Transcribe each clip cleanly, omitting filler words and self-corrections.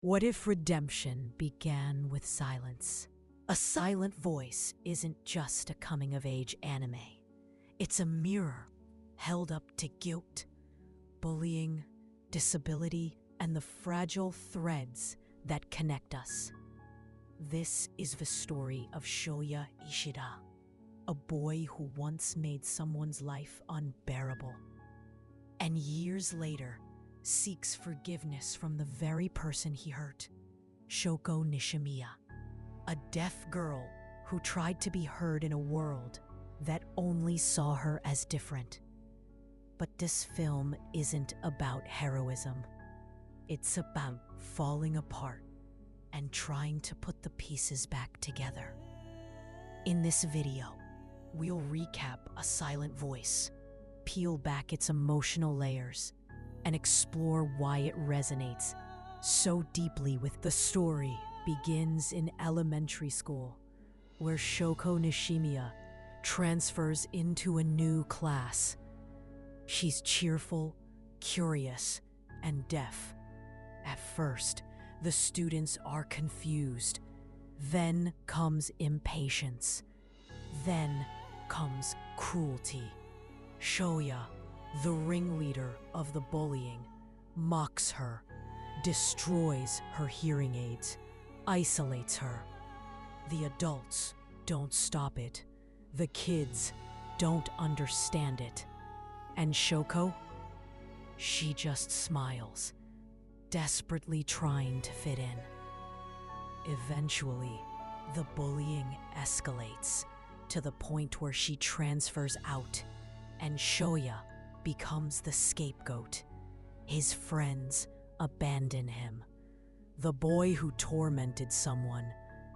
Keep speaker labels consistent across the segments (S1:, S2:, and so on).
S1: What if redemption began with silence? A silent voice isn't just a coming-of-age anime. It's a mirror held up to guilt, bullying, disability, and the fragile threads that connect us. This is the story of Shoya Ishida, a boy who once made someone's life unbearable, and years later seeks forgiveness from the very person he hurt. Shoko Nishimiya, a deaf girl who tried to be heard in a world that only saw her as different. But this film isn't about heroism. It's about falling apart and trying to put the pieces back together. In this video, we'll recap A Silent Voice, peel back its emotional layers, and explore why it resonates so deeply with. The story begins in elementary school, where Shoko Nishimiya transfers into a new class. She's cheerful, curious, and deaf. At first, the students are confused. Then comes impatience. Then comes cruelty. Shoya, the ringleader of the bullying, mocks her, destroys her hearing aids, isolates her. The adults don't stop it. The kids don't understand it. And Shoko? She just smiles, desperately trying to fit in. Eventually, the bullying escalates to the point where she transfers out, and Shoya becomes the scapegoat. His friends abandon him. The boy who tormented someone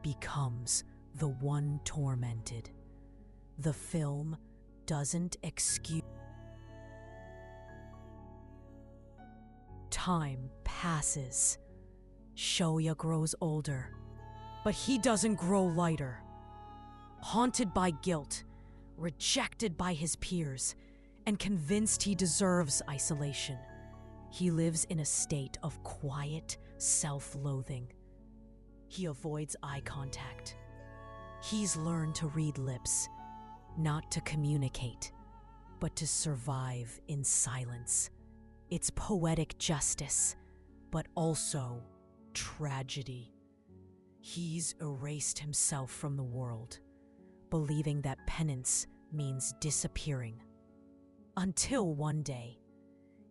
S1: becomes the one tormented. The film doesn't excuse. Time passes. Shoya grows older, but he doesn't grow lighter. Haunted by guilt, rejected by his peers, and convinced he deserves isolation, he lives in a state of quiet self-loathing. He avoids eye contact. He's learned to read lips, not to communicate, but to survive in silence. It's poetic justice, but also tragedy. He's erased himself from the world, believing that penance means disappearing. Until one day,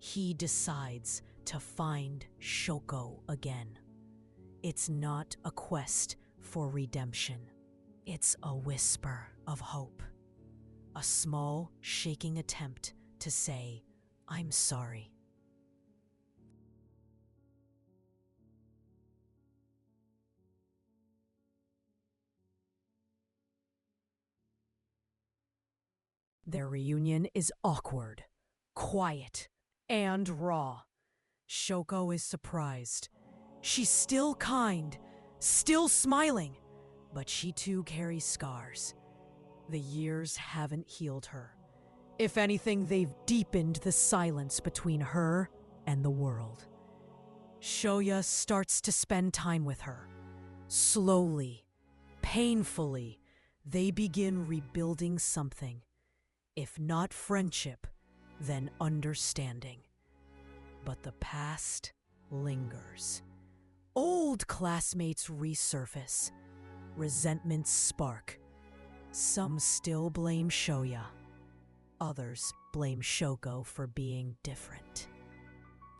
S1: he decides to find Shoko again. It's not a quest for redemption. It's a whisper of hope. A small, shaking attempt to say, "I'm sorry." Their reunion is awkward, quiet, and raw. Shoko is surprised. She's still kind, still smiling, but she too carries scars. The years haven't healed her. If anything, they've deepened the silence between her and the world. Shoya starts to spend time with her. Slowly, painfully, they begin rebuilding something. If not friendship, then understanding. But the past lingers. Old classmates resurface. Resentments spark. Some still blame Shoya. Others blame Shoko for being different.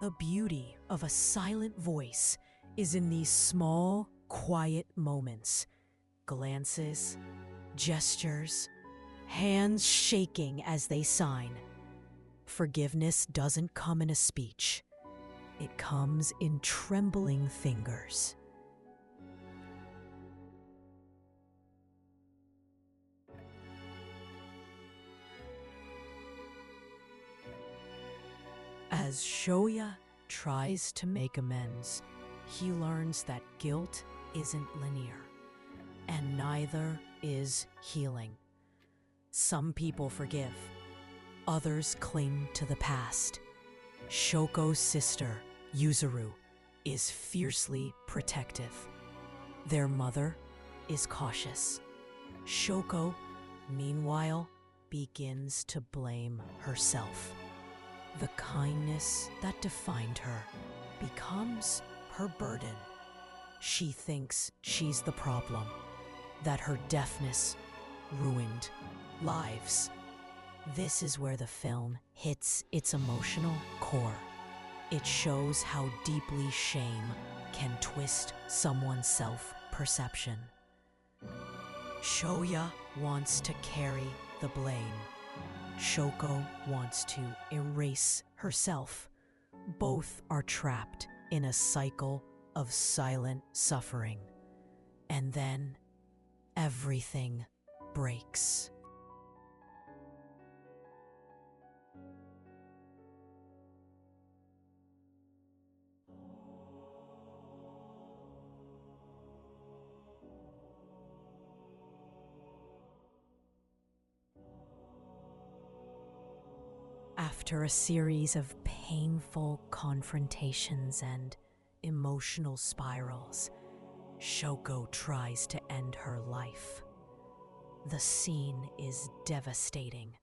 S1: The beauty of A Silent Voice is in these small, quiet moments. Glances, gestures, hands shaking as they sign. Forgiveness doesn't come in a speech. It comes in trembling fingers. As Shoya tries to make amends, he learns that guilt isn't linear, and neither is healing. Some people forgive, others cling to the past. Shoko's sister, Yuzuru, is fiercely protective. Their mother is cautious. Shoko, meanwhile, begins to blame herself. The kindness that defined her becomes her burden. She thinks she's the problem, that her deafness ruined lives. This is where the film hits its emotional core. It shows how deeply shame can twist someone's self-perception. Shoya wants to carry the blame. Shoko wants to erase herself. Both are trapped in a cycle of silent suffering. And then everything breaks. After a series of painful confrontations and emotional spirals, Shoko tries to end her life. The scene is devastating,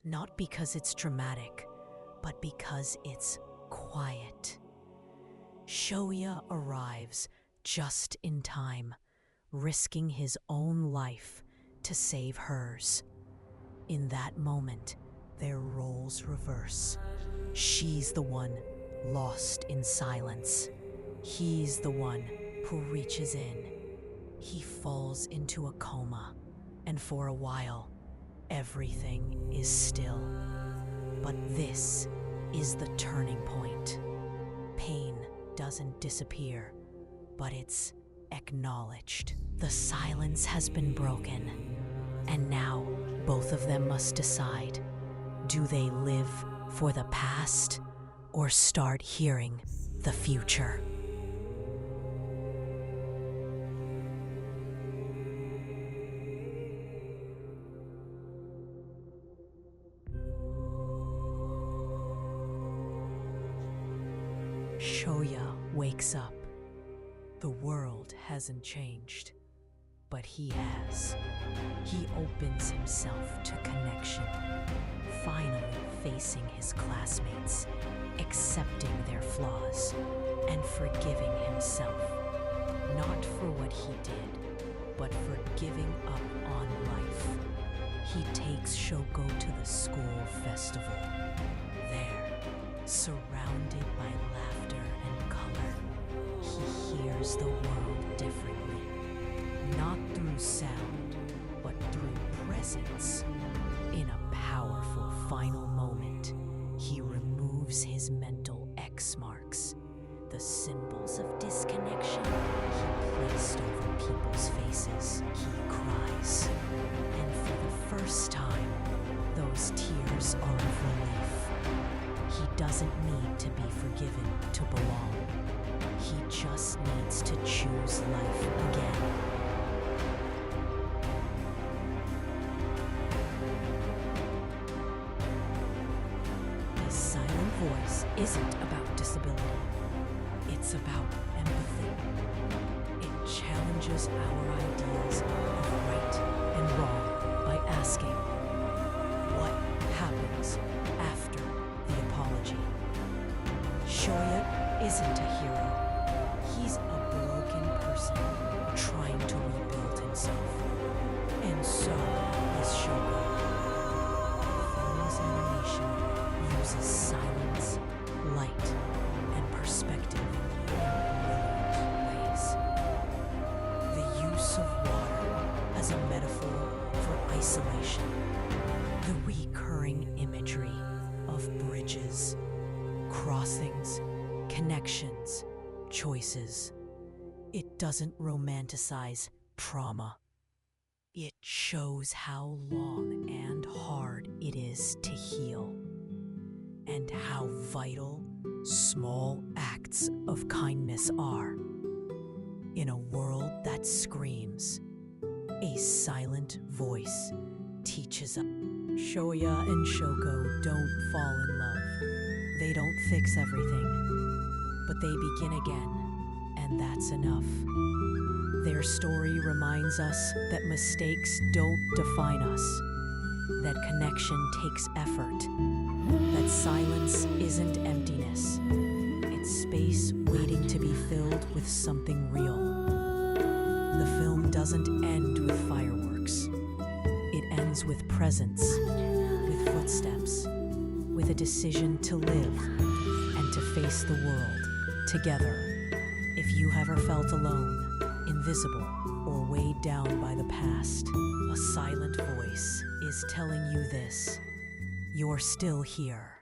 S1: not because it's dramatic, but because it's quiet. Shoya arrives just in time, risking his own life to save hers. In that moment, their roles reverse. She's the one lost in silence. He's the one who reaches in. He falls into a coma, and for a while, everything is still. But this is the turning point. Pain doesn't disappear, but it's acknowledged. The silence has been broken, and now both of them must decide. Do they live for the past or start hearing the future? Shoya wakes up. The world hasn't changed, but he has. He opens himself to connection, finally facing his classmates, accepting their flaws, and forgiving himself, not for what he did, but for giving up on life. He takes Shoko to the school festival. There, surrounded by laughter and color, he hears the world differently, not through sound, but through presence. In a powerful final moment, he removes his mental X marks, the symbols of disconnection he placed over people's faces. He cries, and for the first time, those tears are of relief. He doesn't need to be forgiven to belong. He just needs to choose life again. His silent voice isn't about disability. It's about empathy. It challenges our ideas of right and wrong by asking, what happens after the apology? Shoya isn't a hero. He's a broken person trying to rebuild himself. And so is Shoko. The film's animation uses silence, light, and perspective in brilliant ways. The use of water as a metaphor for isolation. The recurring imagery of bridges, crossings, connections, choices. It doesn't romanticize trauma. It shows how long and hard it is to heal, and how vital small acts of kindness are. In a world that screams, a silent voice teaches us. Shoya and Shoko don't fall in love. They don't fix everything, but they begin again. and that's enough. Their story reminds us that mistakes don't define us, that connection takes effort, that silence isn't emptiness, it's space waiting to be filled with something real. The film doesn't end with fireworks. It ends with presence, with footsteps, with a decision to live and to face the world together. If you ever felt alone, invisible, or weighed down by the past, a silent voice is telling you this: you're still here.